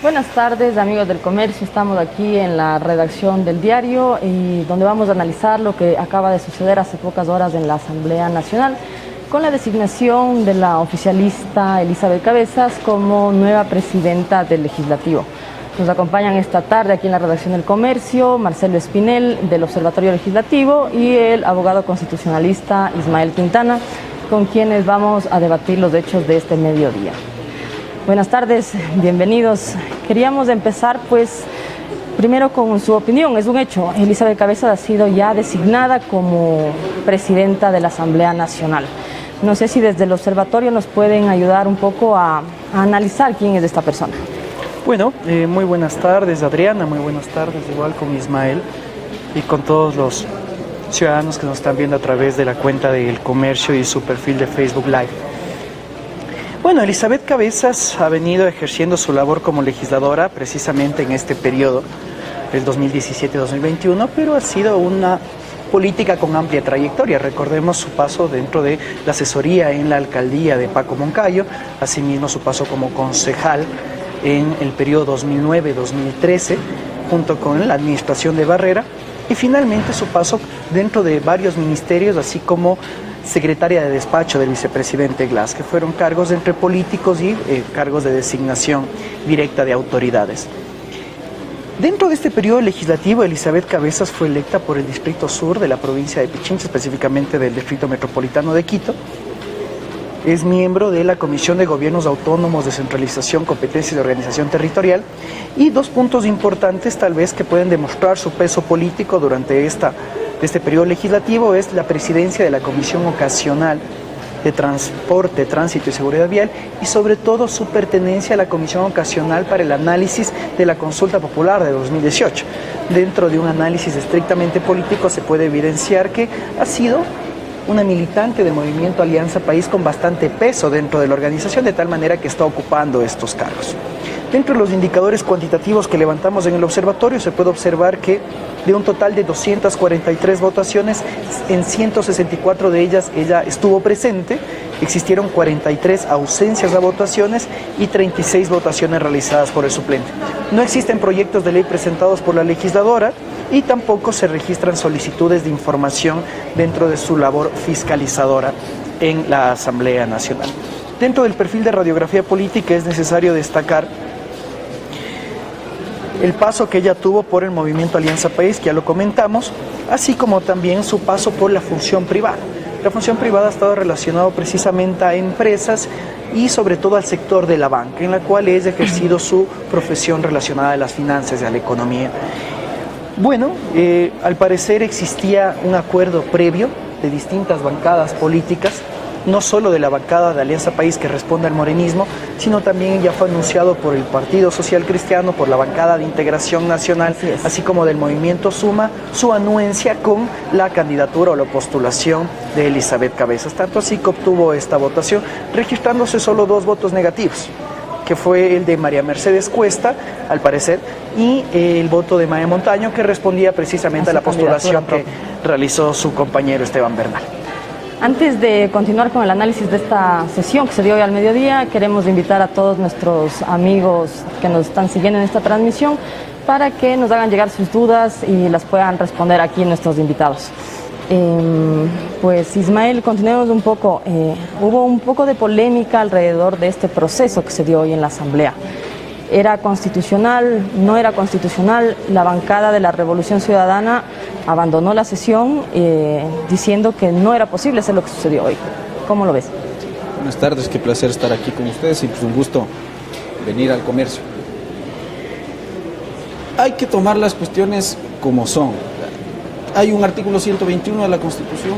Buenas tardes, amigos del comercio. Estamos aquí en la redacción del diario y donde vamos a analizar lo que acaba de suceder hace pocas horas en la Asamblea Nacional con la designación de la oficialista Elizabeth Cabezas como nueva presidenta del Legislativo. Nos acompañan esta tarde aquí en la redacción del comercio Marcelo Espinel del Observatorio Legislativo y el abogado constitucionalista Ismael Quintana, con quienes vamos a debatir los hechos de este mediodía. Buenas tardes, bienvenidos. Queríamos empezar primero con su opinión. Es un hecho, Elizabeth Cabezas ha sido ya designada como presidenta de la Asamblea Nacional. No sé si desde el observatorio nos pueden ayudar un poco a analizar quién es esta persona. Bueno, muy buenas tardes Adriana, muy buenas tardes igual con Ismael y con todos los ciudadanos que nos están viendo a través de la cuenta del comercio y su perfil de Facebook Live. Bueno, Elizabeth Cabezas ha venido ejerciendo su labor como legisladora precisamente en este periodo, el 2017-2021, pero ha sido una política con amplia trayectoria. Recordemos su paso dentro de la asesoría en la alcaldía de Paco Moncayo, asimismo su paso como concejal en el periodo 2009-2013, junto con la administración de Barrera, y finalmente su paso dentro de varios ministerios, así como secretaria de despacho del vicepresidente Glass, que fueron cargos entre políticos y cargos de designación directa de autoridades. Dentro de este periodo legislativo, Elizabeth Cabezas fue electa por el Distrito Sur de la provincia de Pichincha, específicamente del Distrito Metropolitano de Quito. Es miembro de la Comisión de Gobiernos Autónomos, Descentralización, Competencia y Organización Territorial. Y dos puntos importantes tal vez que pueden demostrar su peso político durante este periodo legislativo es la presidencia de la Comisión Ocasional de Transporte, Tránsito y Seguridad Vial y sobre todo su pertenencia a la Comisión Ocasional para el análisis de la consulta popular de 2018. Dentro de un análisis estrictamente político se puede evidenciar que ha sido una militante del movimiento Alianza País con bastante peso dentro de la organización, de tal manera que está ocupando estos cargos. Dentro de los indicadores cuantitativos que levantamos en el observatorio se puede observar que de un total de 243 votaciones, en 164 de ellas ella estuvo presente, existieron 43 ausencias a votaciones y 36 votaciones realizadas por el suplente. No existen proyectos de ley presentados por la legisladora y tampoco se registran solicitudes de información dentro de su labor fiscalizadora en la Asamblea Nacional. Dentro del perfil de radiografía política es necesario destacar el paso que ella tuvo por el movimiento Alianza País, que ya lo comentamos, así como también su paso por la función privada. La función privada ha estado relacionada precisamente a empresas y sobre todo al sector de la banca, en la cual ella ha ejercido su profesión relacionada a las finanzas y a la economía. Bueno, al parecer existía un acuerdo previo de distintas bancadas políticas, no solo de la bancada de Alianza País que responde al morenismo, sino también ya fue anunciado por el Partido Social Cristiano, por la bancada de Integración Nacional, así como del Movimiento Suma, su anuencia con la candidatura o la postulación de Elizabeth Cabezas. Tanto así que obtuvo esta votación, registrándose solo 2 votos negativos, que fue el de María Mercedes Cuesta, al parecer, y el voto de Maya Montaño, que respondía precisamente a la postulación que realizó su compañero Esteban Bernal. Antes de continuar con el análisis de esta sesión que se dio hoy al mediodía, queremos invitar a todos nuestros amigos que nos están siguiendo en esta transmisión para que nos hagan llegar sus dudas y las puedan responder aquí nuestros invitados. Ismael, continuemos un poco. Hubo un poco de polémica alrededor de este proceso que se dio hoy en la Asamblea. ¿Era constitucional? ¿No era constitucional? La bancada de la Revolución Ciudadana abandonó la sesión diciendo que no era posible hacer lo que sucedió hoy. ¿Cómo lo ves? Buenas tardes, qué placer estar aquí con ustedes y un gusto venir al comercio. Hay que tomar las cuestiones como son. Hay un artículo 121 de la Constitución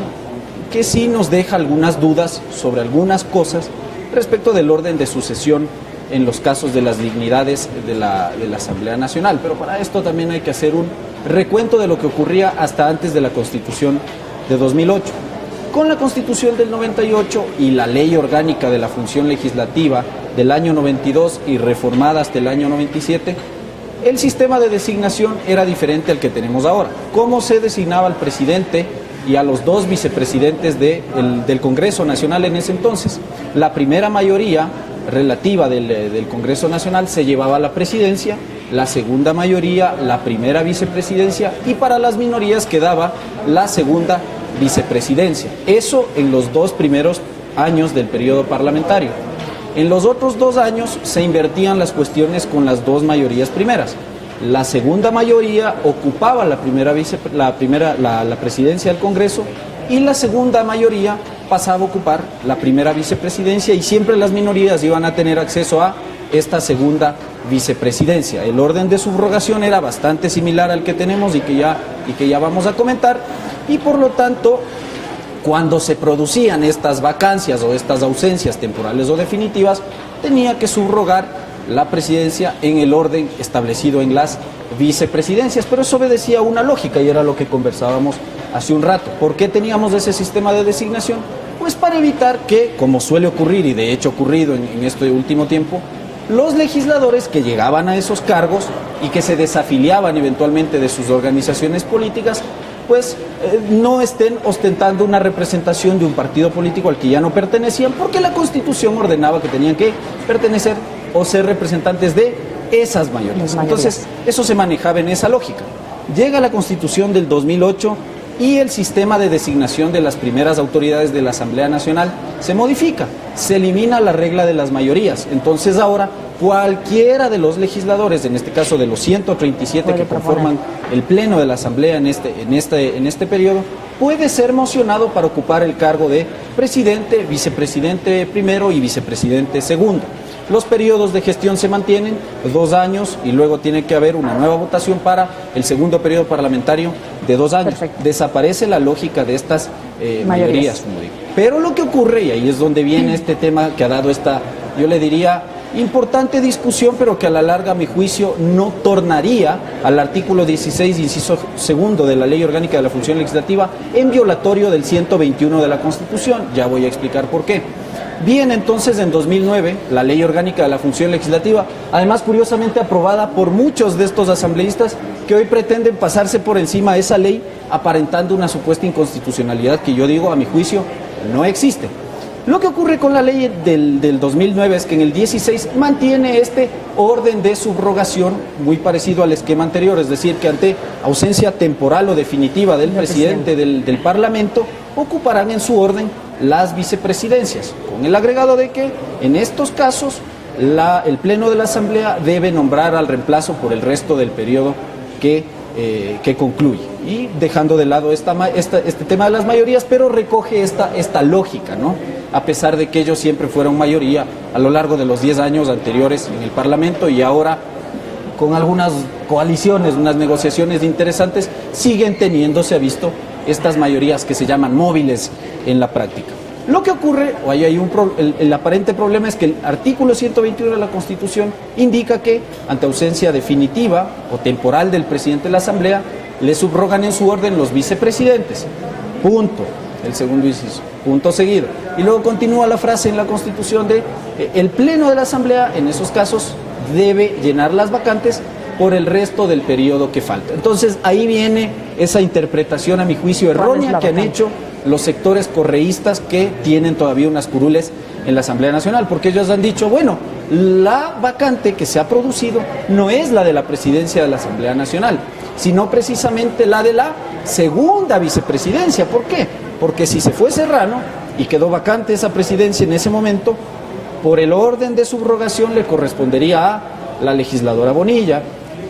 que sí nos deja algunas dudas sobre algunas cosas respecto del orden de sucesión en los casos de las dignidades de la Asamblea Nacional, pero para esto también hay que hacer un recuento de lo que ocurría hasta antes de la Constitución de 2008. Con la Constitución del 98 y la Ley Orgánica de la Función Legislativa del año 92 y reformada hasta el año 97, el sistema de designación era diferente al que tenemos ahora. ¿Cómo se designaba al presidente y a los 2 vicepresidentes del Congreso Nacional en ese entonces? La primera mayoría relativa del Congreso Nacional se llevaba la presidencia, la segunda mayoría, la primera vicepresidencia, y para las minorías quedaba la segunda vicepresidencia. Eso en los 2 primeros años del periodo parlamentario. En los otros 2 años se invertían las cuestiones con las 2 mayorías primeras. La segunda mayoría ocupaba la presidencia del Congreso, y la segunda mayoría pasaba a ocupar la primera vicepresidencia, y siempre las minorías iban a tener acceso a esta segunda vicepresidencia. El orden de subrogación era bastante similar al que tenemos y que ya vamos a comentar, y por lo tanto, cuando se producían estas vacancias o estas ausencias temporales o definitivas, tenía que subrogar la presidencia en el orden establecido en las vicepresidencias, pero eso obedecía a una lógica y era lo que conversábamos hace un rato. ¿Por qué teníamos ese sistema de designación? Pues para evitar que, como suele ocurrir y de hecho ha ocurrido en este último tiempo, los legisladores que llegaban a esos cargos y que se desafiliaban eventualmente de sus organizaciones políticas, pues no estén ostentando una representación de un partido político al que ya no pertenecían, porque la Constitución ordenaba que tenían que pertenecer o ser representantes de esas mayorías. Entonces, eso se manejaba en esa lógica. Llega la Constitución del 2008 y el sistema de designación de las primeras autoridades de la Asamblea Nacional se modifica, se elimina la regla de las mayorías. Entonces ahora cualquiera de los legisladores, en este caso de los 137 que conforman el Pleno de la Asamblea en este periodo, puede ser mocionado para ocupar el cargo de presidente, vicepresidente primero y vicepresidente segundo. Los periodos de gestión se mantienen 2 años y luego tiene que haber una nueva votación para el segundo periodo parlamentario de 2 años. Perfecto. Desaparece la lógica de estas mayorías, como digo. Pero lo que ocurre, y ahí es donde viene este tema que ha dado esta, yo le diría, importante discusión, pero que a la larga, a mi juicio, no tornaría al artículo 16, inciso segundo de la Ley Orgánica de la Función Legislativa en violatorio del 121 de la Constitución. Ya voy a explicar por qué. Bien, entonces en 2009, la Ley Orgánica de la Función Legislativa, además curiosamente aprobada por muchos de estos asambleístas que hoy pretenden pasarse por encima de esa ley, aparentando una supuesta inconstitucionalidad que yo digo, a mi juicio, no existe. Lo que ocurre con la ley del 2009 es que en el 16 mantiene este orden de subrogación muy parecido al esquema anterior, es decir, que ante ausencia temporal o definitiva del presidente del Parlamento, ocuparán en su orden las vicepresidencias, con el agregado de que en estos casos el Pleno de la Asamblea debe nombrar al reemplazo por el resto del periodo que concluye, y dejando de lado este tema de las mayorías, pero recoge esta lógica, ¿no? A pesar de que ellos siempre fueron mayoría a lo largo de los 10 años anteriores en el Parlamento, y ahora con algunas coaliciones, unas negociaciones interesantes, siguen teniendo, se ha visto, estas mayorías que se llaman móviles en la práctica. Lo que ocurre, o ahí hay el aparente problema, es que el artículo 121 de la Constitución indica que, ante ausencia definitiva o temporal del presidente de la Asamblea, le subrogan en su orden los vicepresidentes. Punto. El segundo inciso. Punto seguido. Y luego continúa la frase en la Constitución de el Pleno de la Asamblea, en esos casos, debe llenar las vacantes por el resto del periodo que falta. Entonces, ahí viene esa interpretación, a mi juicio, errónea que han hecho los sectores correístas que tienen todavía unas curules en la Asamblea Nacional, porque ellos han dicho, bueno, la vacante que se ha producido no es la de la presidencia de la Asamblea Nacional, sino precisamente la de la segunda vicepresidencia. ¿Por qué? Porque si se fue Serrano y quedó vacante esa presidencia en ese momento, por el orden de subrogación le correspondería a la legisladora Bonilla,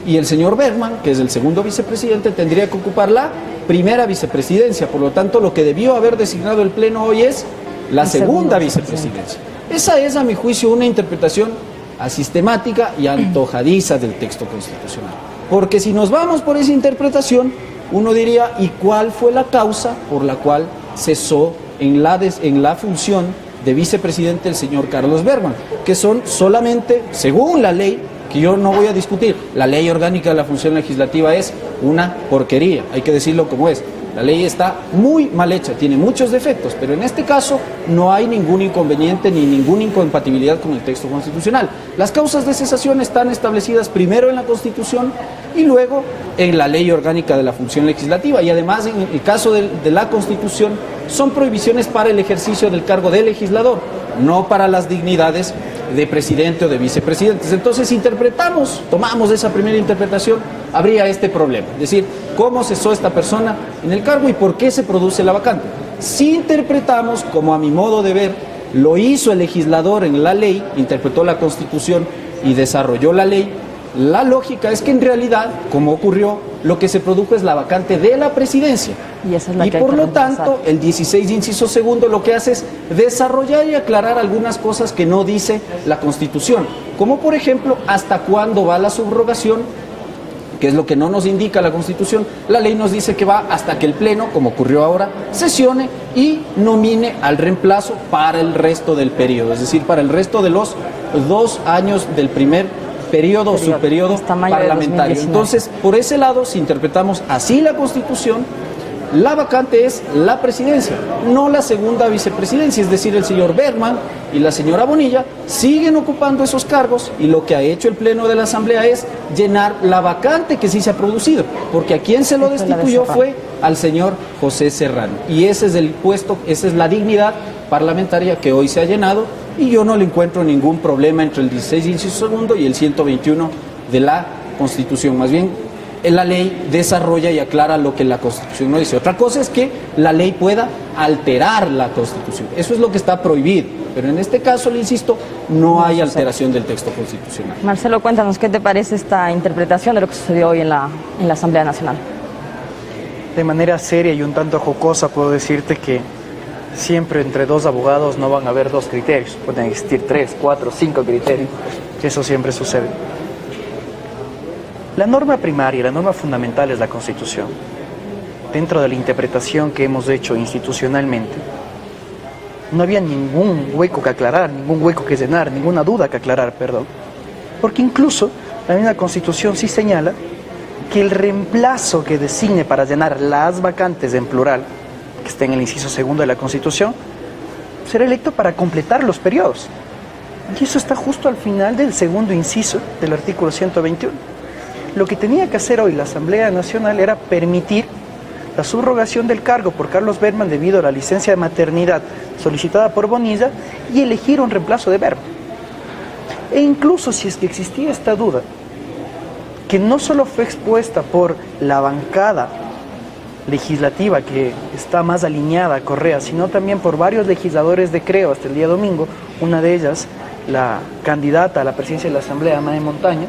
y el señor Bergman, que es el segundo vicepresidente, tendría que ocupar la primera vicepresidencia. Por lo tanto, lo que debió haber designado el Pleno hoy es la segunda vicepresidencia. Esa es, a mi juicio, una interpretación asistemática y antojadiza del texto constitucional. Porque si nos vamos por esa interpretación, uno diría, ¿y cuál fue la causa por la cual cesó en la función de vicepresidente el señor Carlos Bergman? Que son solamente, según la ley, que yo no voy a discutir, la Ley Orgánica de la Función Legislativa es una porquería, hay que decirlo como es. La ley está muy mal hecha, tiene muchos defectos, pero en este caso no hay ningún inconveniente ni ninguna incompatibilidad con el texto constitucional. Las causas de cesación están establecidas primero en la Constitución y luego en la Ley Orgánica de la Función Legislativa, y además en el caso de la Constitución son prohibiciones para el ejercicio del cargo de legislador, no para las dignidades de presidente o de vicepresidentes. Entonces tomamos esa primera interpretación, habría este problema, es decir, cómo cesó esta persona en el cargo y por qué se produce la vacante. Si interpretamos, como a mi modo de ver, lo hizo el legislador en la ley, interpretó la Constitución y desarrolló la ley, la lógica es que en realidad, como ocurrió, lo que se produjo es la vacante de la presidencia. Y esa es la que por hay que lo tanto, reemplazar. el 16, inciso segundo, lo que hace es desarrollar y aclarar algunas cosas que no dice la Constitución. Como por ejemplo, hasta cuándo va la subrogación, que es lo que no nos indica la Constitución. La ley nos dice que va hasta que el Pleno, como ocurrió ahora, sesione y nomine al reemplazo para el resto del periodo, es decir, para el resto de los 2 años del primer periodo o subperiodo hasta mayo de parlamentario. 2019. Entonces, por ese lado, si interpretamos así la Constitución, la vacante es la presidencia, no la segunda vicepresidencia, es decir, el señor Berman y la señora Bonilla siguen ocupando esos cargos y lo que ha hecho el Pleno de la Asamblea es llenar la vacante que sí se ha producido, porque a quien se lo destituyó fue al señor José Serrano. Y ese es el puesto, esa es la dignidad parlamentaria que hoy se ha llenado y yo no le encuentro ningún problema entre el 16, inciso segundo y el 121 de la Constitución. Más bien, la ley desarrolla y aclara lo que la Constitución no dice. Otra cosa es que la ley pueda alterar la Constitución. Eso es lo que está prohibido. Pero en este caso, le insisto, no hay alteración del texto constitucional. Marcelo, cuéntanos, ¿qué te parece esta interpretación de lo que sucedió hoy en la Asamblea Nacional? De manera seria y un tanto jocosa puedo decirte que siempre entre dos abogados no van a haber 2 criterios. Pueden existir 3, 4, 5 criterios. Eso siempre sucede. La norma primaria, la norma fundamental es la Constitución. Dentro de la interpretación que hemos hecho institucionalmente, no había ningún hueco que aclarar, ningún hueco que llenar, ninguna duda que aclarar, perdón. Porque incluso la misma Constitución sí señala que el reemplazo que designe para llenar las vacantes en plural, que está en el inciso segundo de la Constitución, será electo para completar los periodos. Y eso está justo al final del segundo inciso del artículo 121. Lo que tenía que hacer hoy la Asamblea Nacional era permitir la subrogación del cargo por Carlos Berman debido a la licencia de maternidad solicitada por Bonilla y elegir un reemplazo de Berman. E incluso si es que existía esta duda, que no solo fue expuesta por la bancada legislativa que está más alineada a Correa, sino también por varios legisladores de Creo hasta el día domingo, una de ellas, la candidata a la presidencia de la Asamblea, Mae Montaño,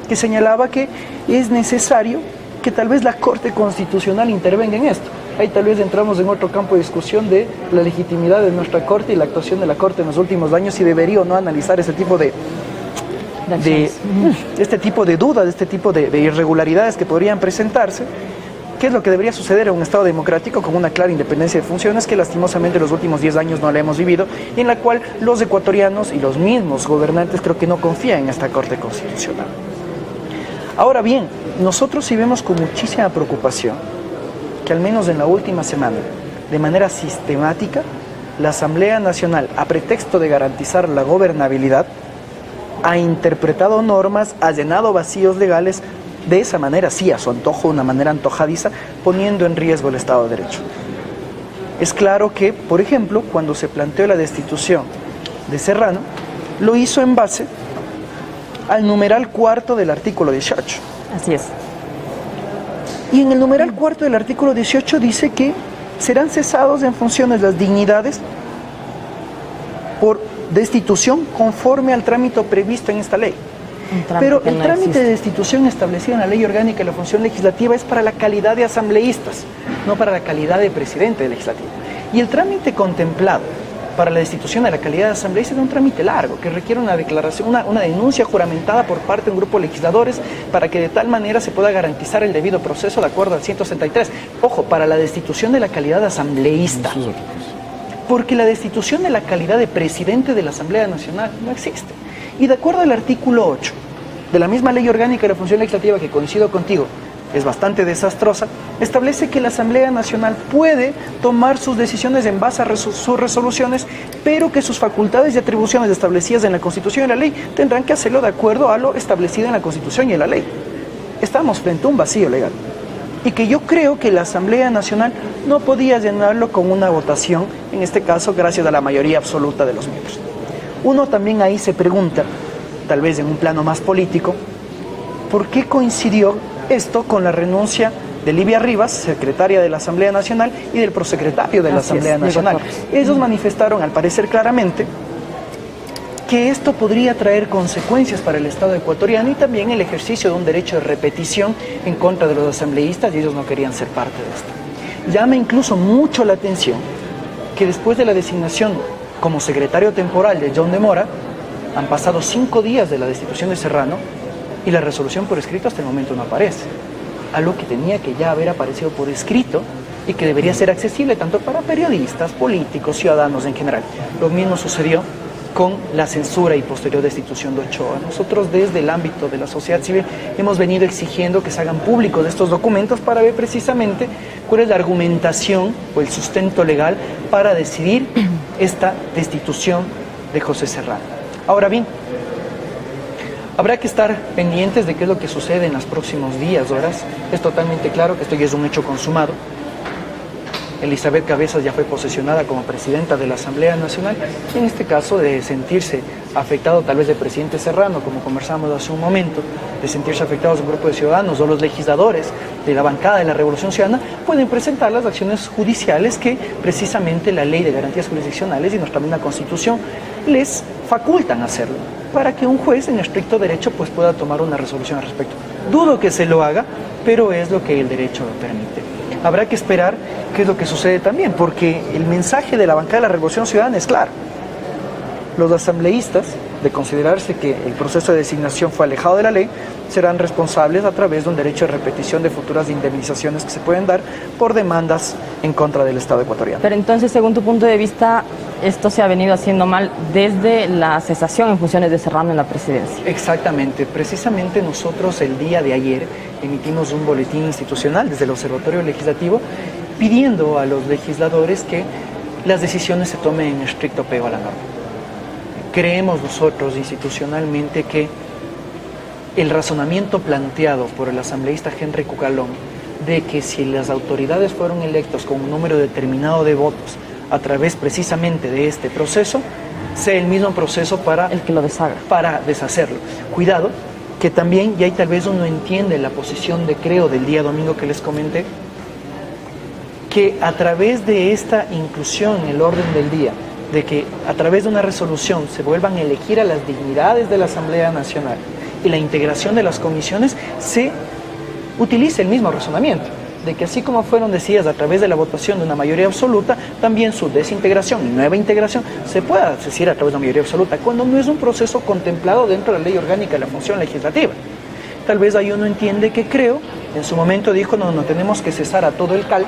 que señalaba que es necesario que tal vez la Corte Constitucional intervenga en esto. Ahí tal vez entramos en otro campo de discusión de la legitimidad de nuestra Corte y la actuación de la Corte en los últimos años, si debería o no analizar este tipo de dudas, de este tipo de irregularidades que podrían presentarse. ¿Qué es lo que debería suceder en un Estado democrático con una clara independencia de funciones que lastimosamente en los últimos 10 años no la hemos vivido y en la cual los ecuatorianos y los mismos gobernantes creo que no confían en esta Corte Constitucional? Ahora bien, nosotros sí vemos con muchísima preocupación que al menos en la última semana, de manera sistemática, la Asamblea Nacional, a pretexto de garantizar la gobernabilidad, ha interpretado normas, ha llenado vacíos legales, de esa manera sí, a su antojo, de una manera antojadiza, poniendo en riesgo el Estado de Derecho. Es claro que, por ejemplo, cuando se planteó la destitución de Serrano, lo hizo en base al numeral 4 del artículo 18. Así es. Y en el numeral 4 del artículo 18 dice que serán cesados en funciones las dignidades por destitución conforme al trámite previsto en esta ley. Pero el trámite de destitución establecido en la Ley Orgánica de la Función Legislativa es para la calidad de asambleístas, no para la calidad de presidente legislativo. Y el trámite contemplado para la destitución de la calidad de asambleísta es un trámite largo, que requiere una declaración, una denuncia juramentada por parte de un grupo de legisladores para que de tal manera se pueda garantizar el debido proceso de acuerdo al 163. Ojo, para la destitución de la calidad de asambleísta. Porque la destitución de la calidad de presidente de la Asamblea Nacional no existe. Y de acuerdo al artículo 8 de la misma Ley Orgánica de la Función Legislativa, que coincido contigo, es bastante desastrosa, establece que la Asamblea Nacional puede tomar sus decisiones en base a sus resoluciones, pero que sus facultades y atribuciones establecidas en la Constitución y la ley tendrán que hacerlo de acuerdo a lo establecido en la Constitución y en la ley. Estamos frente a un vacío legal. Y que yo creo que la Asamblea Nacional no podía llenarlo con una votación, en este caso gracias a la mayoría absoluta de los miembros. Uno también ahí se pregunta, tal vez en un plano más político, ¿por qué coincidió esto con la renuncia de Livia Rivas, secretaria de la Asamblea Nacional, y del prosecretario de la Asamblea Nacional? Ellos manifestaron, al parecer claramente, que esto podría traer consecuencias para el Estado ecuatoriano y también el ejercicio de un derecho de repetición en contra de los asambleístas, y ellos no querían ser parte de esto. Llama incluso mucho la atención que después de la designación como secretario temporal de John de Mora, han pasado 5 días de la destitución de Serrano y la resolución por escrito hasta el momento no aparece. Algo que tenía que ya haber aparecido por escrito y que debería ser accesible tanto para periodistas, políticos, ciudadanos en general. Lo mismo sucedió con la censura y posterior destitución de Ochoa. Nosotros desde el ámbito de la sociedad civil hemos venido exigiendo que se hagan públicos estos documentos para ver precisamente cuál es la argumentación o el sustento legal para decidir esta destitución de José Serrano. Ahora bien, habrá que estar pendientes de qué es lo que sucede en los próximos días, horas. Es totalmente claro que esto ya es un hecho consumado. Elizabeth Cabezas ya fue posesionada como presidenta de la Asamblea Nacional y en este caso de sentirse afectado tal vez del presidente Serrano, como conversamos hace un momento, de sentirse afectados un grupo de ciudadanos o los legisladores de la bancada de la Revolución Ciudadana, pueden presentar las acciones judiciales que precisamente la Ley de Garantías Jurisdiccionales y nuestra misma Constitución les facultan hacerlo, para que un juez en estricto derecho pues pueda tomar una resolución al respecto. Dudo que se lo haga, pero es lo que el derecho lo permite. Habrá que esperar qué es lo que sucede también, porque el mensaje de la bancada de la Revolución Ciudadana es claro. Los asambleístas, de considerarse que el proceso de designación fue alejado de la ley, serán responsables a través de un derecho de repetición de futuras indemnizaciones que se pueden dar por demandas en contra del Estado ecuatoriano. Pero entonces, según tu punto de vista, esto se ha venido haciendo mal desde la cesación en funciones de Serrano en la presidencia. Exactamente. Precisamente nosotros el día de ayer emitimos un boletín institucional desde el Observatorio Legislativo pidiendo a los legisladores que las decisiones se tomen en estricto apego a la norma. Creemos nosotros institucionalmente que el razonamiento planteado por el asambleísta Henry Cucalón de que si las autoridades fueron electos con un número determinado de votos a través precisamente de este proceso, sea el mismo proceso para el que lo deshaga, para deshacerlo. Cuidado, que también, y ahí tal vez uno entiende la posición de Creo del día domingo que les comenté, que a través de esta inclusión en el orden del día, de que a través de una resolución se vuelvan a elegir a las dignidades de la Asamblea Nacional y la integración de las comisiones, se utiliza el mismo razonamiento, de que así como fueron decididas a través de la votación de una mayoría absoluta, también su desintegración y nueva integración se pueda decir a través de una mayoría absoluta, cuando no es un proceso contemplado dentro de la ley orgánica de la función legislativa. Tal vez ahí uno entiende que Creo, en su momento dijo, no tenemos que cesar a todo el CAL,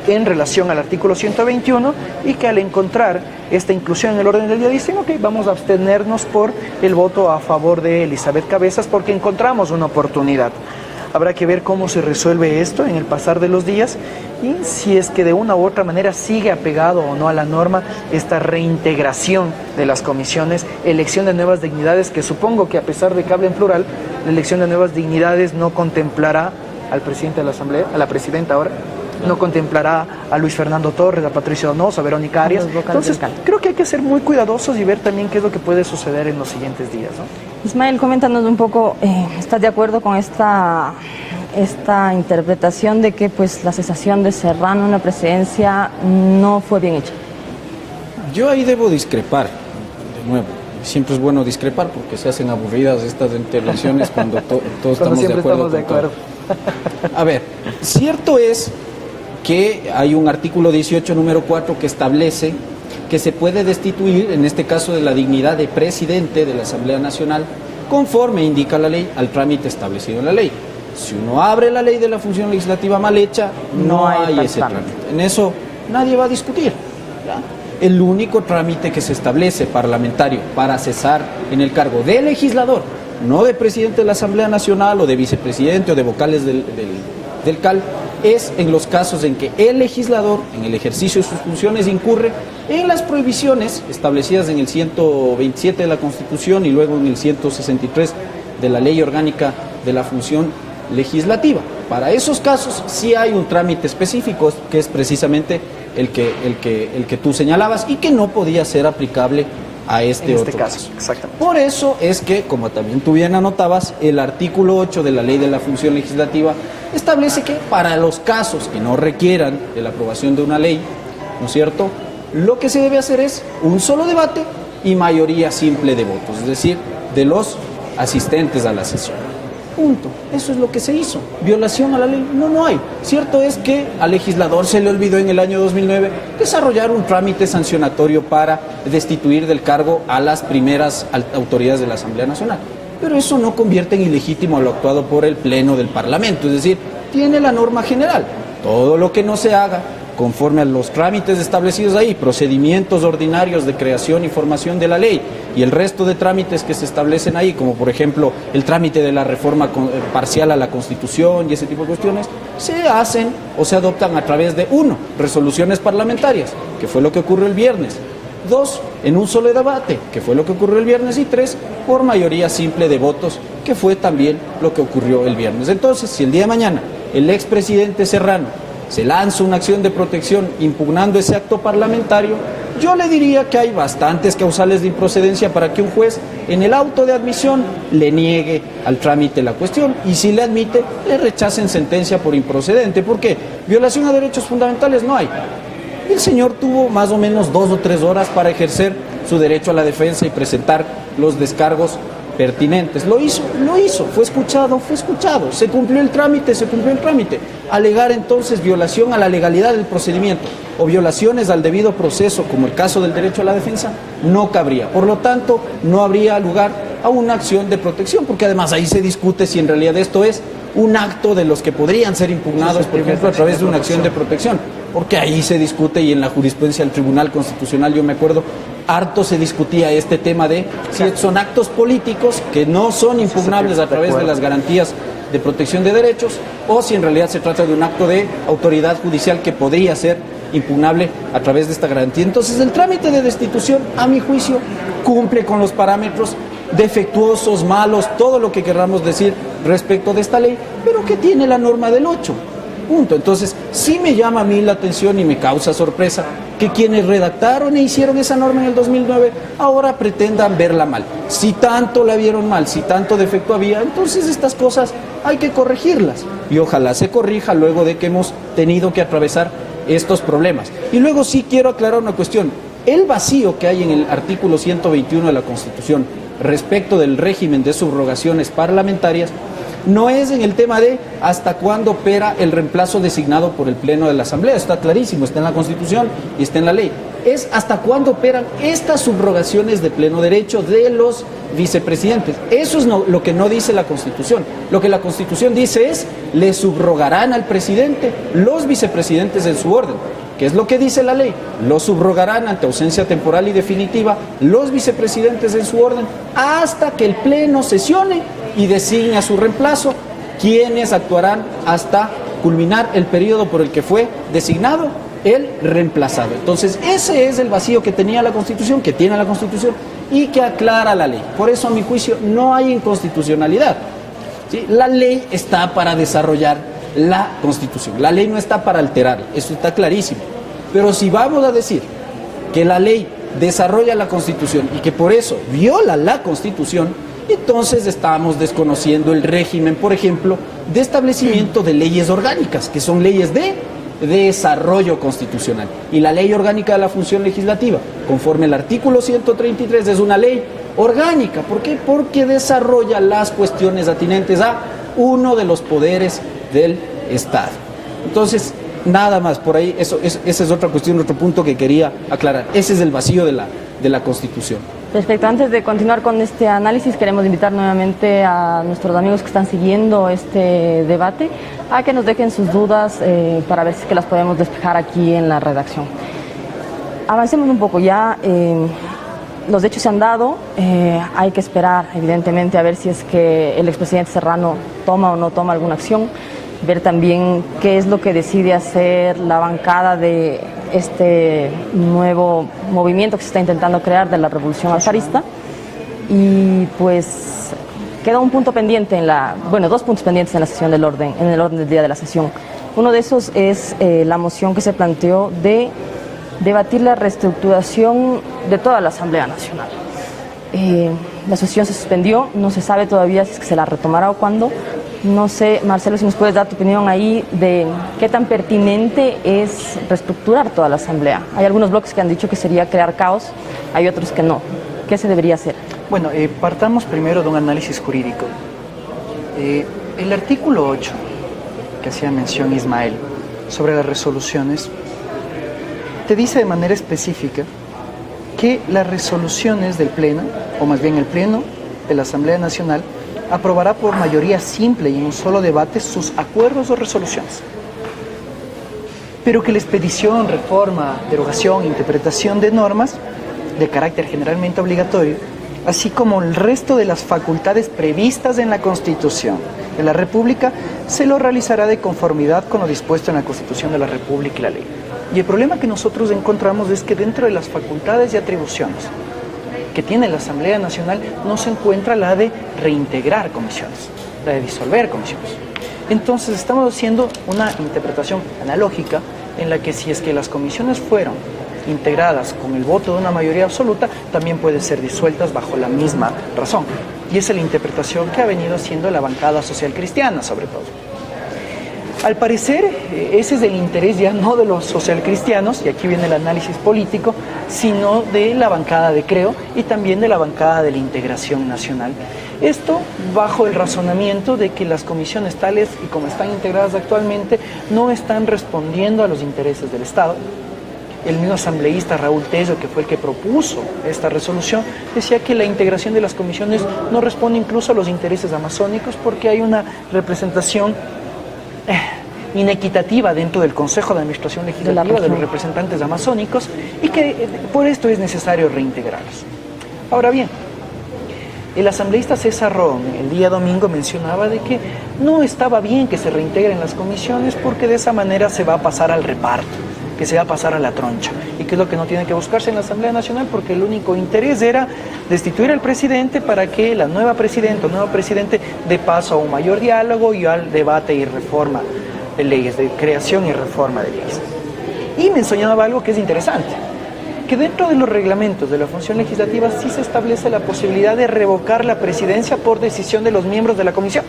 en relación al artículo 121 y que al encontrar esta inclusión en el orden del día dicen, ok, vamos a abstenernos por el voto a favor de Elizabeth Cabezas porque encontramos una oportunidad. Habrá que ver cómo se resuelve esto en el pasar de los días y si es que de una u otra manera sigue apegado o no a la norma esta reintegración de las comisiones, elección de nuevas dignidades, que supongo que a pesar de que habla en plural, la elección de nuevas dignidades no contemplará al presidente de la Asamblea, a la presidenta ahora, no contemplará a Luis Fernando Torres, a Patricio Donoso, a Verónica Arias. Entonces, creo que hay que ser muy cuidadosos y ver también qué es lo que puede suceder en los siguientes días, ¿no? Ismael, coméntanos un poco, ¿estás de acuerdo con esta interpretación de que pues la cesación de Serrano en la presidencia no fue bien hecha? Yo ahí debo discrepar, de nuevo. Siempre es bueno discrepar porque se hacen aburridas estas intervenciones cuando todos estamos de acuerdo. A ver, cierto es que hay un artículo 18, número 4, que establece que se puede destituir, en este caso de la dignidad de presidente de la Asamblea Nacional, conforme indica la ley, al trámite establecido en la ley. Si uno abre la ley de la función legislativa mal hecha, no hay ese trámite. En eso nadie va a discutir, ¿ya? El único trámite que se establece parlamentario para cesar en el cargo de legislador, no de presidente de la Asamblea Nacional o de vicepresidente o de vocales del CAL, es en los casos en que el legislador, en el ejercicio de sus funciones, incurre en las prohibiciones establecidas en el 127 de la Constitución y luego en el 163 de la Ley Orgánica de la Función Legislativa. Para esos casos sí hay un trámite específico, que es precisamente el que tú señalabas y que no podía ser aplicable a este otro caso. Exactamente. Por eso es que, como también tú bien anotabas, el artículo 8 de la Ley de la Función Legislativa establece que para los casos que no requieran de la aprobación de una ley, ¿no es cierto?, lo que se debe hacer es un solo debate y mayoría simple de votos, es decir, de los asistentes a la sesión. Punto. Eso es lo que se hizo. ¿Violación a la ley? No hay. Cierto es que al legislador se le olvidó en el año 2009 desarrollar un trámite sancionatorio para destituir del cargo a las primeras autoridades de la Asamblea Nacional. Pero eso no convierte en ilegítimo lo actuado por el Pleno del Parlamento. Es decir, tiene la norma general. Todo lo que no se haga conforme a los trámites establecidos ahí, procedimientos ordinarios de creación y formación de la ley y el resto de trámites que se establecen ahí, como por ejemplo el trámite de la reforma parcial a la Constitución y ese tipo de cuestiones, se hacen o se adoptan a través de, 1, resoluciones parlamentarias, que fue lo que ocurrió el viernes; 2, en un solo debate, que fue lo que ocurrió el viernes; y 3, por mayoría simple de votos, que fue también lo que ocurrió el viernes. Entonces, si el día de mañana el expresidente Serrano se lanza una acción de protección impugnando ese acto parlamentario, yo le diría que hay bastantes causales de improcedencia para que un juez en el auto de admisión le niegue al trámite la cuestión, y si le admite, le rechacen sentencia por improcedente. ¿Por qué? Violación a derechos fundamentales no hay. El señor tuvo más o menos 2 o 3 horas para ejercer su derecho a la defensa y presentar los descargos pertinentes. Lo hizo, fue escuchado, se cumplió el trámite. Alegar entonces violación a la legalidad del procedimiento o violaciones al debido proceso, como el caso del derecho a la defensa, no cabría. Por lo tanto, no habría lugar a una acción de protección, porque además ahí se discute si en realidad esto es un acto de los que podrían ser impugnados, por ejemplo, a través de una acción de protección, porque ahí se discute, y en la jurisprudencia del Tribunal Constitucional, yo me acuerdo, harto se discutía este tema de si son actos políticos que no son impugnables a través de las garantías de protección de derechos, o si en realidad se trata de un acto de autoridad judicial que podría ser impugnable a través de esta garantía. Entonces, el trámite de destitución, a mi juicio, cumple con los parámetros defectuosos, malos, todo lo que queramos decir respecto de esta ley, pero que tiene la norma del 8. Punto. Entonces, sí me llama a mí la atención y me causa sorpresa que quienes redactaron e hicieron esa norma en el 2009 ahora pretendan verla mal. Si tanto la vieron mal, si tanto defecto había, entonces estas cosas hay que corregirlas. Y ojalá se corrija luego de que hemos tenido que atravesar estos problemas. Y luego sí quiero aclarar una cuestión. El vacío que hay en el artículo 121 de la Constitución respecto del régimen de subrogaciones parlamentarias no es en el tema de hasta cuándo opera el reemplazo designado por el Pleno de la Asamblea. Está clarísimo, está en la Constitución y está en la ley. Es hasta cuándo operan estas subrogaciones de pleno derecho de los vicepresidentes. Eso es lo que no dice la Constitución. Lo que la Constitución dice es, le subrogarán al presidente los vicepresidentes en su orden. ¿Qué es lo que dice la ley? Lo subrogarán ante ausencia temporal y definitiva los vicepresidentes en su orden hasta que el Pleno sesione y designe a su reemplazo, quienes actuarán hasta culminar el periodo por el que fue designado el reemplazado. Entonces, ese es el vacío que tenía la Constitución, que tiene la Constitución y que aclara la ley. Por eso, a mi juicio, no hay inconstitucionalidad. ¿Sí? La ley está para desarrollar la Constitución. La ley no está para alterarla, eso está clarísimo. Pero si vamos a decir que la ley desarrolla la Constitución y que por eso viola la Constitución, entonces estamos desconociendo el régimen, por ejemplo, de establecimiento de leyes orgánicas, que son leyes de desarrollo constitucional. Y la Ley Orgánica de la Función Legislativa, conforme al artículo 133, es una ley orgánica. ¿Por qué? Porque desarrolla las cuestiones atinentes a uno de los poderes del Estado. Entonces, nada más, por ahí, esa es otra cuestión, otro punto que quería aclarar. Ese es el vacío de la Constitución. Perfecto. Antes de continuar con este análisis, queremos invitar nuevamente a nuestros amigos que están siguiendo este debate a que nos dejen sus dudas para ver si es que las podemos despejar aquí en la redacción. Avancemos un poco ya. Los hechos se han dado, hay que esperar evidentemente a ver si es que el expresidente Serrano toma o no toma alguna acción, ver también qué es lo que decide hacer la bancada de este nuevo movimiento que se está intentando crear de la revolución alfarista. Y pues queda un punto pendiente dos puntos pendientes en la sesión en el orden del día de la sesión. Uno de esos es la moción que se planteó de debatir la reestructuración de toda la Asamblea Nacional. La sesión se suspendió, no se sabe todavía si es que se la retomará o cuándo. No sé, Marcelo, si nos puedes dar tu opinión ahí de qué tan pertinente es reestructurar toda la Asamblea. Hay algunos bloques que han dicho que sería crear caos, hay otros que no. ¿Qué se debería hacer? Bueno, partamos primero de un análisis jurídico. El artículo 8, que hacía mención Ismael, sobre las resoluciones, te dice de manera específica que las resoluciones del Pleno, o más bien el Pleno de la Asamblea Nacional, aprobará por mayoría simple y en un solo debate sus acuerdos o resoluciones. Pero que la expedición, reforma, derogación, interpretación de normas de carácter generalmente obligatorio, así como el resto de las facultades previstas en la Constitución de la República, se lo realizará de conformidad con lo dispuesto en la Constitución de la República y la ley. Y el problema que nosotros encontramos es que dentro de las facultades y atribuciones que tiene la Asamblea Nacional no se encuentra la de reintegrar comisiones, la de disolver comisiones. Entonces estamos haciendo una interpretación analógica en la que si es que las comisiones fueron integradas con el voto de una mayoría absoluta, también pueden ser disueltas bajo la misma razón. Y esa es la interpretación que ha venido haciendo la bancada social cristiana, sobre todo. Al parecer, ese es el interés ya no de los socialcristianos, y aquí viene el análisis político, sino de la bancada de Creo y también de la bancada de la Integración Nacional. Esto bajo el razonamiento de que las comisiones tales y como están integradas actualmente no están respondiendo a los intereses del Estado. El mismo asambleísta Raúl Tello, que fue el que propuso esta resolución, decía que la integración de las comisiones no responde incluso a los intereses amazónicos porque hay una representación inequitativa dentro del Consejo de Administración Legislativa de los representantes amazónicos y que por esto es necesario reintegrarlos. Ahora bien, el asambleísta César Ron el día domingo mencionaba de que no estaba bien que se reintegren las comisiones porque de esa manera se va a pasar al reparto, que se va a pasar a la troncha, y que es lo que no tiene que buscarse en la Asamblea Nacional, porque el único interés era destituir al presidente para que la nueva presidenta o nuevo presidente dé paso a un mayor diálogo y al debate y reforma de leyes, de creación y reforma de leyes. Y mencionaba algo que es interesante, que dentro de los reglamentos de la función legislativa sí se establece la posibilidad de revocar la presidencia por decisión de los miembros de la comisión.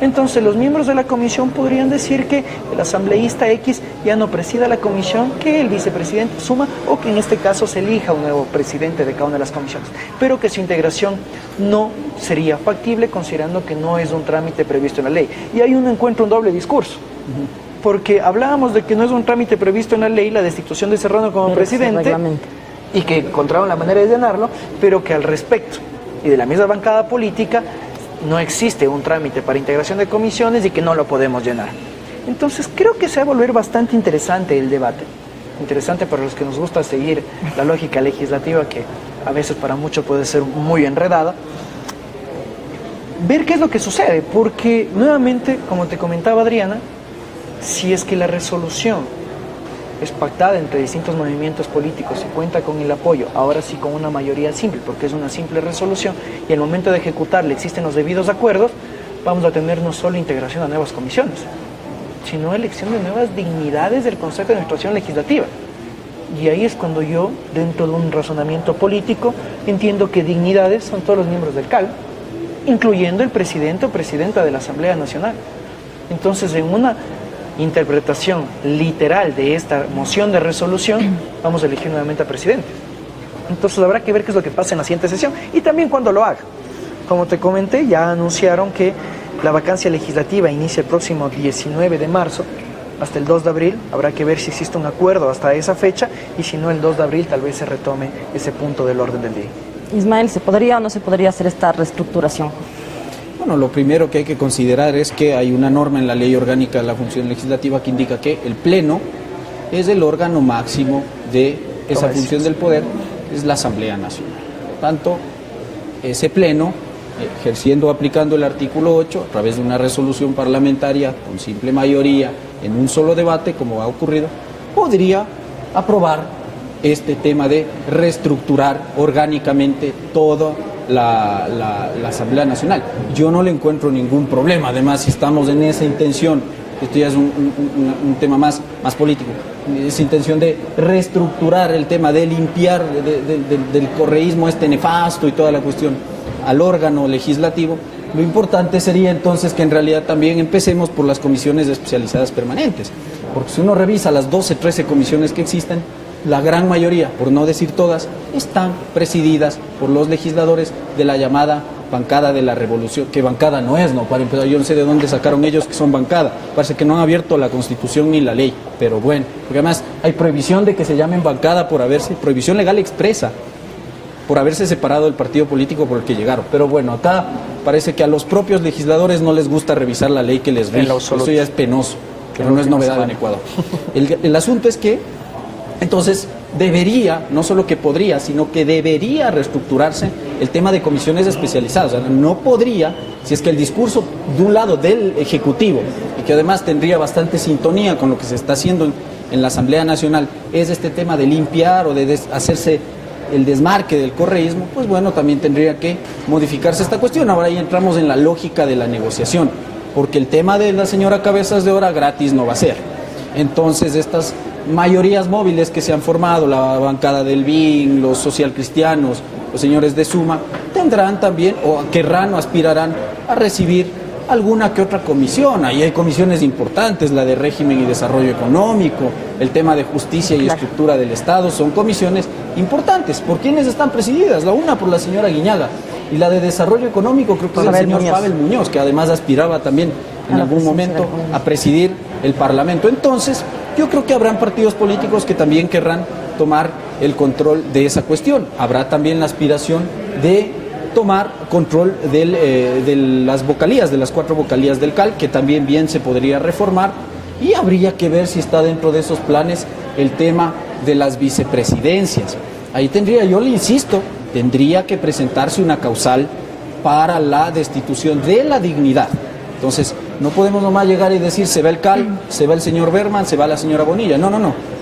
Entonces los miembros de la comisión podrían decir que el asambleísta X ya no presida la comisión, que el vicepresidente suma o que en este caso se elija un nuevo presidente de cada una de las comisiones, pero que su integración no sería factible considerando que no es un trámite previsto en la ley. Y ahí uno encuentra un doble discurso, porque hablábamos de que no es un trámite previsto en la ley la destitución de Serrano como presidente y que encontraron la manera de llenarlo, pero que al respecto y de la misma bancada política no existe un trámite para integración de comisiones y que no lo podemos llenar. Entonces creo que se va a volver bastante interesante el debate, interesante para los que nos gusta seguir la lógica legislativa que a veces para muchos puede ser muy enredada, ver qué es lo que sucede, porque nuevamente, como te comentaba Adriana, si es que la resolución es pactada entre distintos movimientos políticos y cuenta con el apoyo, ahora sí con una mayoría simple, porque es una simple resolución, y al momento de ejecutarla existen los debidos acuerdos, vamos a tener no solo integración a nuevas comisiones, sino elección de nuevas dignidades del Consejo de Administración Legislativa. Y ahí es cuando yo, dentro de un razonamiento político, entiendo que dignidades son todos los miembros del CAL, incluyendo el presidente o presidenta de la Asamblea Nacional. Entonces, en una interpretación literal de esta moción de resolución, vamos a elegir nuevamente a presidente. Entonces habrá que ver qué es lo que pasa en la siguiente sesión y también cuando lo haga. Como te comenté, ya anunciaron que la vacancia legislativa inicia el próximo 19 de marzo hasta el 2 de abril. Habrá que ver si existe un acuerdo hasta esa fecha y si no, el 2 de abril tal vez se retome ese punto del orden del día. Ismael, ¿se podría o no se podría hacer esta reestructuración? Bueno, lo primero que hay que considerar es que hay una norma en la Ley Orgánica de la Función Legislativa que indica que el Pleno es el órgano máximo de esa función del poder, es la Asamblea Nacional. Por lo tanto, ese Pleno, ejerciendo o aplicando el artículo 8, a través de una resolución parlamentaria con simple mayoría, en un solo debate, como ha ocurrido, podría aprobar este tema de reestructurar orgánicamente toda la Asamblea Nacional. Yo no le encuentro ningún problema, además si estamos en esa intención esto ya es un tema más político. Es intención de reestructurar el tema, de limpiar del correísmo este nefasto y toda la cuestión al órgano legislativo. Lo importante sería entonces que en realidad también empecemos por las comisiones especializadas permanentes, porque si uno revisa las 12, 13 comisiones que existen, la gran mayoría, por no decir todas, están presididas por los legisladores de la llamada bancada de la revolución, que bancada no es, ¿no? Para empezar, yo no sé de dónde sacaron ellos que son bancada, parece que no han abierto la Constitución ni la ley, pero bueno, porque además hay prohibición de que se llamen bancada por haberse, prohibición legal expresa, por haberse separado del partido político por el que llegaron, pero bueno, acá parece que a los propios legisladores no les gusta revisar la ley que les rige, eso ya es penoso, pero no es novedad en Ecuador. El asunto es que entonces debería, no solo que podría, sino que debería reestructurarse el tema de comisiones especializadas. O sea, no podría, si es que el discurso de un lado del Ejecutivo, y que además tendría bastante sintonía con lo que se está haciendo en la Asamblea Nacional, es este tema de limpiar o de hacerse el desmarque del correísmo, pues bueno, también tendría que modificarse esta cuestión. Ahora ahí entramos en la lógica de la negociación, porque el tema de la señora Cabezas de Hora gratis no va a ser. Entonces estas mayorías móviles que se han formado, la bancada del BIN, los socialcristianos, los señores de Suma, tendrán también, o querrán o aspirarán a recibir alguna que otra comisión. Ahí hay comisiones importantes, la de régimen y desarrollo económico, el tema de justicia y estructura del Estado, son comisiones importantes. ¿Por quiénes están presididas? La una por la señora Guiñaga, y la de desarrollo económico creo que es el señor Pavel Muñoz, que además aspiraba también en algún momento a presidir el Parlamento. Entonces, yo creo que habrán partidos políticos que también querrán tomar el control de esa cuestión. Habrá también la aspiración de tomar control de las vocalías, de las 4 vocalías del CAL, que también bien se podría reformar, y habría que ver si está dentro de esos planes el tema de las vicepresidencias. Ahí tendría, yo le insisto, tendría que presentarse una causal para la destitución de la dignidad. Entonces, no podemos nomás llegar y decir, se va el CAL, se va el señor Berman, se va la señora Bonilla. No.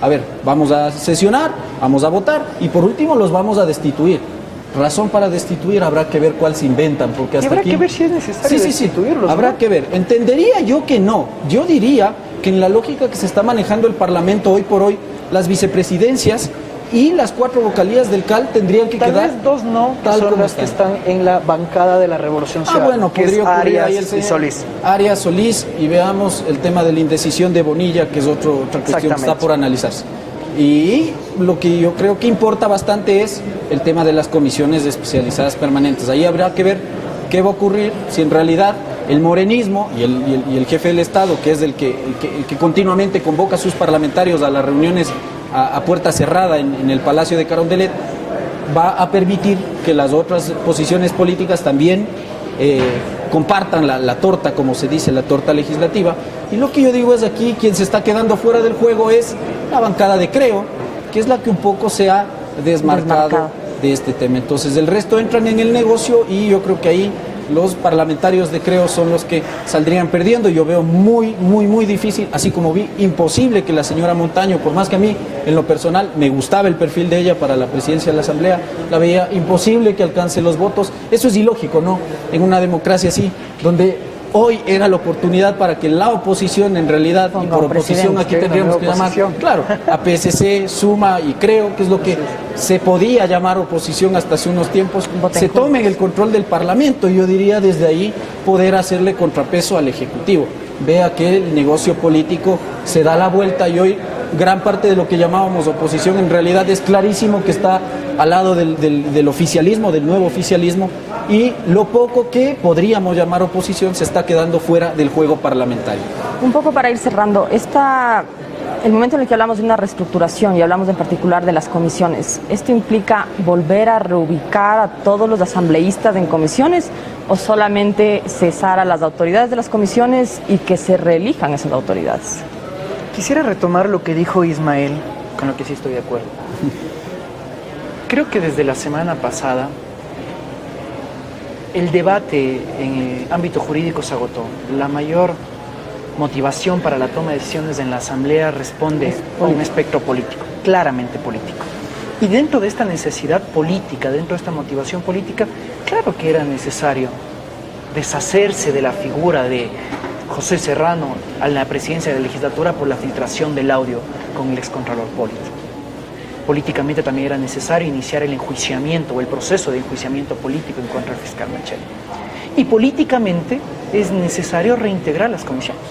A ver, vamos a sesionar, vamos a votar y por último los vamos a destituir. Razón para destituir, habrá que ver cuál se inventan, porque hasta habrá aquí... que ver si es necesario destituirlos. Habrá que ver. Entendería yo que no. Yo diría que en la lógica que se está manejando el Parlamento hoy por hoy, las vicepresidencias y las 4 vocalías del CAL tendrían que quedar... Tal vez 2 no, que son las que están en la bancada de la Revolución Ciudadana. Bueno, podría ocurrir Arias ahí el señor y Solís. Arias, Solís, y veamos el tema de la indecisión de Bonilla, que es otra cuestión que está por analizarse. Y lo que yo creo que importa bastante es el tema de las comisiones especializadas permanentes. Ahí habrá que ver qué va a ocurrir si en realidad el morenismo y el jefe del Estado, que es el que continuamente convoca a sus parlamentarios a las reuniones a puerta cerrada en el Palacio de Carondelet, va a permitir que las otras posiciones políticas también compartan la torta, como se dice, la torta legislativa. Y lo que yo digo es aquí, quien se está quedando fuera del juego es la bancada de Creo, que es la que un poco se ha desmarcado de este tema. Entonces el resto entran en el negocio y yo creo que ahí los parlamentarios de Creo son los que saldrían perdiendo. Yo veo muy difícil, así como vi imposible que la señora Montaño, por más que a mí en lo personal me gustaba el perfil de ella para la presidencia de la Asamblea, la veía imposible que alcance los votos. Eso es ilógico, ¿no? En una democracia así, donde hoy era la oportunidad para que la oposición, en realidad, y por oposición aquí tendríamos que llamar, claro, a PSC, Suma y Creo, que es lo que se podía llamar oposición hasta hace unos tiempos, se tomen el control del Parlamento, y yo diría desde ahí poder hacerle contrapeso al Ejecutivo. Vea que el negocio político se da la vuelta y hoy gran parte de lo que llamábamos oposición en realidad es clarísimo que está al lado del oficialismo, del nuevo oficialismo, y lo poco que podríamos llamar oposición se está quedando fuera del juego parlamentario. Un poco para ir cerrando, el momento en el que hablamos de una reestructuración y hablamos en particular de las comisiones, ¿esto implica volver a reubicar a todos los asambleístas en comisiones o solamente cesar a las autoridades de las comisiones y que se reelijan esas autoridades? Quisiera retomar lo que dijo Ismael, con lo que sí estoy de acuerdo. Creo que desde la semana pasada el debate en el ámbito jurídico se agotó. La mayor motivación para la toma de decisiones en la Asamblea responde a un espectro político, claramente político. Y dentro de esta necesidad política, dentro de esta motivación política, claro que era necesario deshacerse de la figura de José Serrano a la presidencia de la legislatura por la filtración del audio con el excontralor Polito. Políticamente también era necesario iniciar el enjuiciamiento o el proceso de enjuiciamiento político en contra del fiscal Mancheno. Y políticamente es necesario reintegrar las comisiones.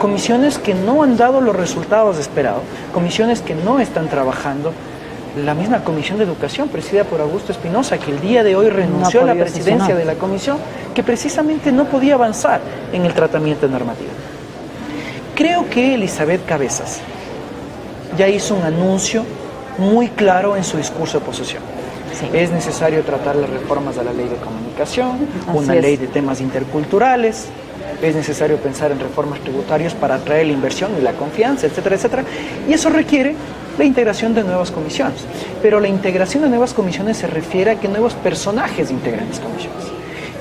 Comisiones que no han dado los resultados esperados, comisiones que no están trabajando. La misma Comisión de Educación, presidida por Augusto Espinosa, que el día de hoy renunció a la presidencia de la comisión, que precisamente no podía avanzar en el tratamiento normativo. Creo que Elizabeth Cabezas ya hizo un anuncio muy claro en su discurso de oposición. Sí. Es necesario tratar las reformas a la ley de comunicación, una ley de temas interculturales, es necesario pensar en reformas tributarias para atraer la inversión y la confianza, etcétera, etcétera. Y eso requiere la integración de nuevas comisiones. Pero la integración de nuevas comisiones se refiere a que nuevos personajes integran las comisiones.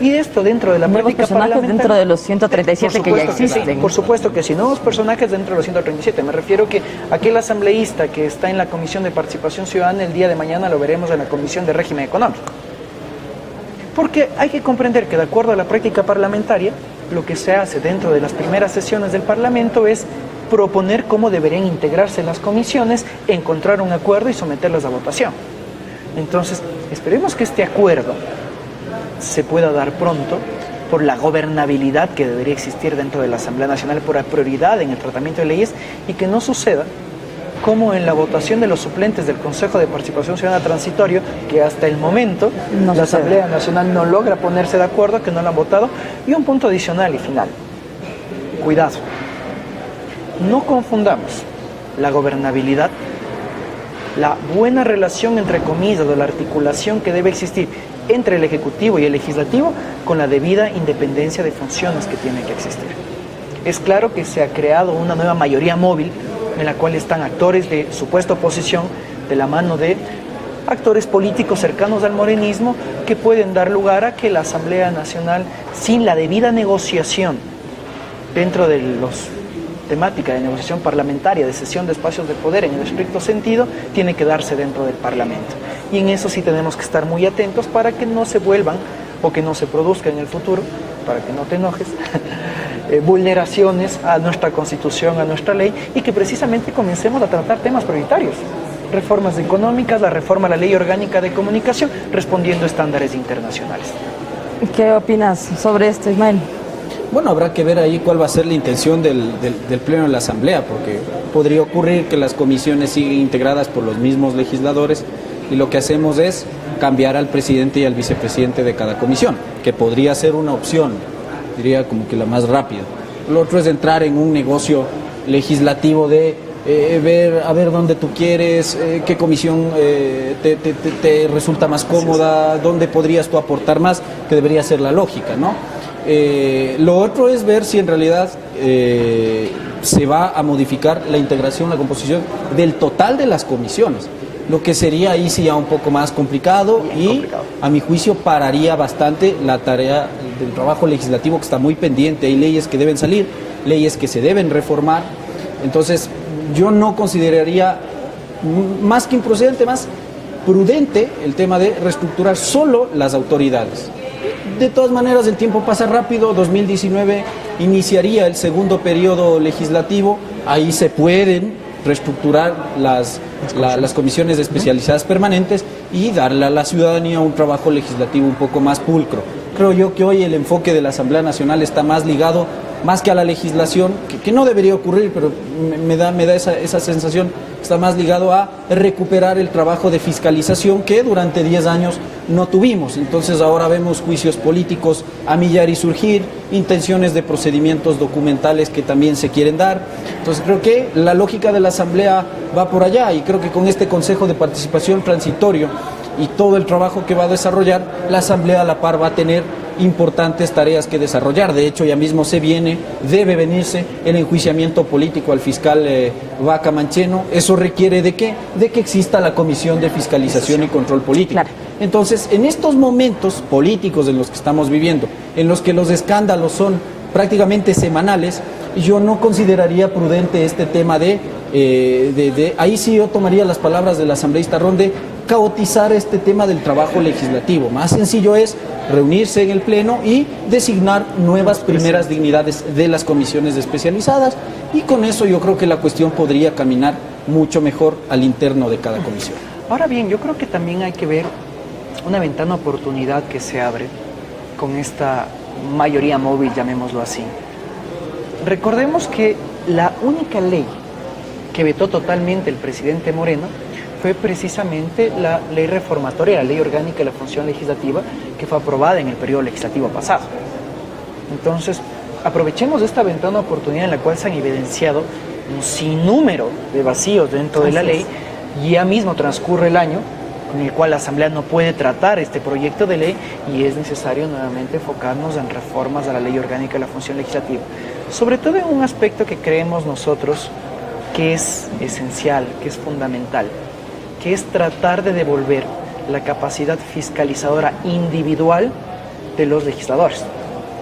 Y esto dentro de la práctica parlamentaria, dentro de los 137 que ya existen. Sí, por supuesto que sí, nuevos personajes dentro de los 137. Me refiero que aquel asambleísta que está en la Comisión de Participación Ciudadana, el día de mañana lo veremos en la Comisión de Régimen Económico. Porque hay que comprender que de acuerdo a la práctica parlamentaria, lo que se hace dentro de las primeras sesiones del Parlamento es proponer cómo deberían integrarse las comisiones, encontrar un acuerdo y someterlas a votación. Entonces, esperemos que este acuerdo se pueda dar pronto por la gobernabilidad que debería existir dentro de la Asamblea Nacional, por la prioridad en el tratamiento de leyes, y que no suceda como en la votación de los suplentes del Consejo de Participación Ciudadana Transitorio, que hasta el momento la Asamblea Nacional no logra ponerse de acuerdo, que no lo han votado. Y un punto adicional y final: cuidado, no confundamos la gobernabilidad, la buena relación entre comillas de la articulación que debe existir entre el Ejecutivo y el Legislativo, con la debida independencia de funciones que tiene que existir. Es claro que se ha creado una nueva mayoría móvil en la cual están actores de supuesta oposición de la mano de actores políticos cercanos al morenismo, que pueden dar lugar a que la Asamblea Nacional, sin la debida negociación dentro de los temática de negociación parlamentaria, de cesión de espacios de poder en el estricto sentido, tiene que darse dentro del Parlamento. Y en eso sí tenemos que estar muy atentos para que no se vuelvan o que no se produzca en el futuro, para que no te enojes, vulneraciones a nuestra Constitución, a nuestra ley, y que precisamente comencemos a tratar temas prioritarios. Reformas económicas, la reforma a la Ley Orgánica de Comunicación, respondiendo a estándares internacionales. ¿Qué opinas sobre esto, Ismael? Bueno, habrá que ver ahí cuál va a ser la intención del Pleno de la Asamblea, porque podría ocurrir que las comisiones siguen integradas por los mismos legisladores y lo que hacemos es cambiar al presidente y al vicepresidente de cada comisión, que podría ser una opción, diría como que la más rápida. Lo otro es entrar en un negocio legislativo de ver a ver dónde tú quieres, qué comisión te resulta más cómoda, dónde podrías tú aportar más, que debería ser la lógica, ¿no? Lo otro es ver si en realidad se va a modificar la integración, la composición del total de las comisiones, lo que sería ahí sí ya un poco más complicado y a mi juicio pararía bastante la tarea del trabajo legislativo, que está muy pendiente. Hay leyes que deben salir, leyes que se deben reformar. Entonces yo no consideraría más que improcedente, más prudente el tema de reestructurar solo las autoridades. De todas maneras, el tiempo pasa rápido. 2019 iniciaría el segundo periodo legislativo. Ahí se pueden reestructurar las comisiones especializadas permanentes y darle a la ciudadanía un trabajo legislativo un poco más pulcro. Creo yo que hoy el enfoque de la Asamblea Nacional está más ligado, más que a la legislación, que no debería ocurrir, pero me da esa sensación, está más ligado a recuperar el trabajo de fiscalización que durante 10 años no tuvimos. Entonces ahora vemos juicios políticos a millar y surgir, intenciones de procedimientos documentales que también se quieren dar. Entonces creo que la lógica de la Asamblea va por allá, y creo que con este Consejo de Participación Transitorio y todo el trabajo que va a desarrollar, la Asamblea a la par va a tener importantes tareas que desarrollar. De hecho, ya mismo debe venirse el enjuiciamiento político al fiscal Vaca Mancheno. Eso requiere de que exista la Comisión de Fiscalización y Control Político. Claro. Entonces, en estos momentos políticos en los que estamos viviendo, en los que los escándalos son prácticamente semanales, yo no consideraría prudente este tema ahí sí yo tomaría las palabras del asambleísta Ron, de caotizar este tema del trabajo legislativo. Más sencillo es reunirse en el Pleno y designar nuevas primeras dignidades de las comisiones especializadas, y con eso yo creo que la cuestión podría caminar mucho mejor al interno de cada comisión. Ahora bien, yo creo que también hay que ver una ventana de oportunidad que se abre con esta mayoría móvil, llamémoslo así. Recordemos que la única ley que vetó totalmente el presidente Moreno fue precisamente la ley reformatoria, la ley orgánica de la función legislativa, que fue aprobada en el periodo legislativo pasado. Entonces, aprovechemos esta ventana de oportunidad en la cual se han evidenciado un sinnúmero de vacíos dentro de la ley. Ya mismo transcurre el año con el cual la Asamblea no puede tratar este proyecto de ley, y es necesario nuevamente enfocarnos en reformas a la ley orgánica de la función legislativa, sobre todo en un aspecto que creemos nosotros que es esencial, que es fundamental, que es tratar de devolver la capacidad fiscalizadora individual de los legisladores.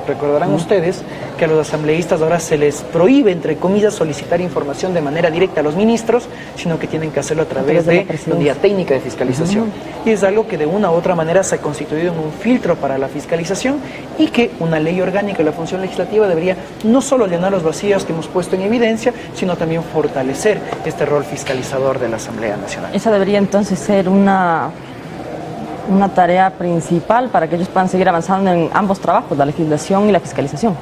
Recordarán ustedes que a los asambleístas ahora se les prohíbe, entre comillas, solicitar información de manera directa a los ministros, sino que tienen que hacerlo a través de la unidad técnica de fiscalización. Y es algo que de una u otra manera se ha constituido en un filtro para la fiscalización, y que una ley orgánica de la función legislativa debería no solo llenar los vacíos que hemos puesto en evidencia, sino también fortalecer este rol fiscalizador de la Asamblea Nacional. Esa debería entonces ser una tarea principal para que ellos puedan seguir avanzando en ambos trabajos, la legislación y la fiscalización.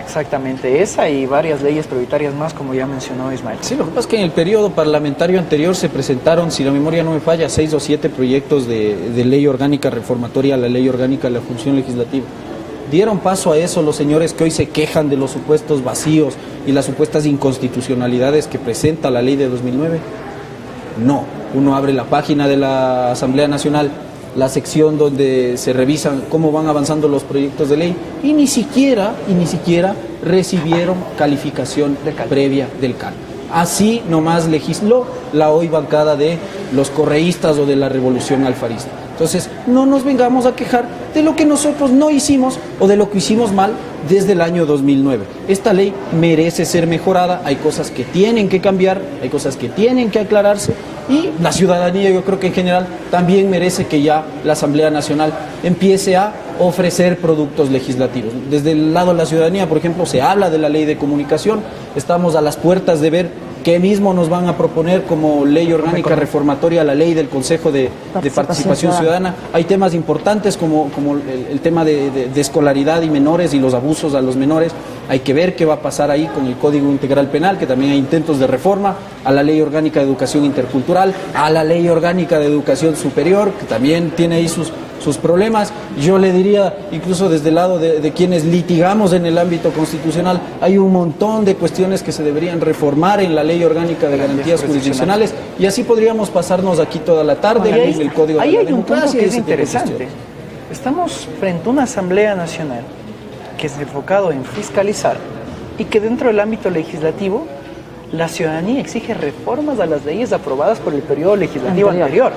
Exactamente, esa y varias leyes prioritarias más, como ya mencionó Ismael. Sí, lo que pasa es que en el periodo parlamentario anterior se presentaron, si la memoria no me falla, 6 o 7 proyectos de ley orgánica reformatoria a la ley orgánica de la función legislativa. Dieron paso a eso los señores que hoy se quejan de los supuestos vacíos y las supuestas inconstitucionalidades que presenta la ley de 2009. No, uno abre la página de la Asamblea Nacional, la sección donde se revisan cómo van avanzando los proyectos de ley, y ni siquiera recibieron calificación previa del CAN. Así nomás legisló la hoy bancada de los correístas o de la revolución alfarista. Entonces, no nos vengamos a quejar de lo que nosotros no hicimos o de lo que hicimos mal desde el año 2009. Esta ley merece ser mejorada, hay cosas que tienen que cambiar, hay cosas que tienen que aclararse, y la ciudadanía, yo creo que en general también merece que ya la Asamblea Nacional empiece a ofrecer productos legislativos. Desde el lado de la ciudadanía, por ejemplo, se habla de la ley de comunicación, estamos a las puertas de ver qué mismo nos van a proponer como ley orgánica reformatoria a la ley del Consejo de Participación Ciudadana. Hay temas importantes como el tema de escolaridad y menores y los abusos a los menores. Hay que ver qué va a pasar ahí con el Código Integral Penal, que también hay intentos de reforma, a la Ley Orgánica de Educación Intercultural, a la Ley Orgánica de Educación Superior, que también tiene ahí sus problemas. Yo le diría, incluso desde el lado de quienes litigamos en el ámbito constitucional, hay un montón de cuestiones que se deberían reformar en la Ley Orgánica de Garantías Jurisdiccionales, y así podríamos pasarnos aquí toda la tarde. Ahí el Código de la hay un punto que es ese tipo de interesante. Estamos frente a una Asamblea Nacional que es enfocado en fiscalizar, y que dentro del ámbito legislativo la ciudadanía exige reformas a las leyes aprobadas por el periodo legislativo anterior.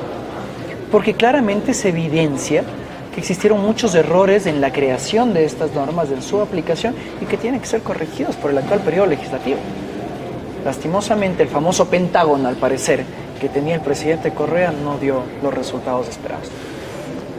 Porque claramente se evidencia que existieron muchos errores en la creación de estas normas, en su aplicación, y que tienen que ser corregidos por el actual periodo legislativo. Lastimosamente, el famoso pentágono, al parecer, que tenía el presidente Correa, no dio los resultados esperados.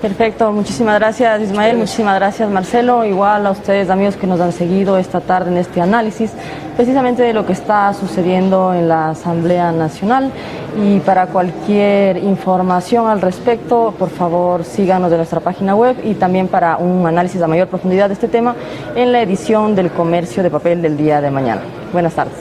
Perfecto, muchísimas gracias Ismael, muchísimas gracias Marcelo, igual a ustedes amigos que nos han seguido esta tarde en este análisis precisamente de lo que está sucediendo en la Asamblea Nacional, y para cualquier información al respecto, por favor síganos de nuestra página web, y también para un análisis a mayor profundidad de este tema en la edición del Comercio de Papel del día de mañana. Buenas tardes.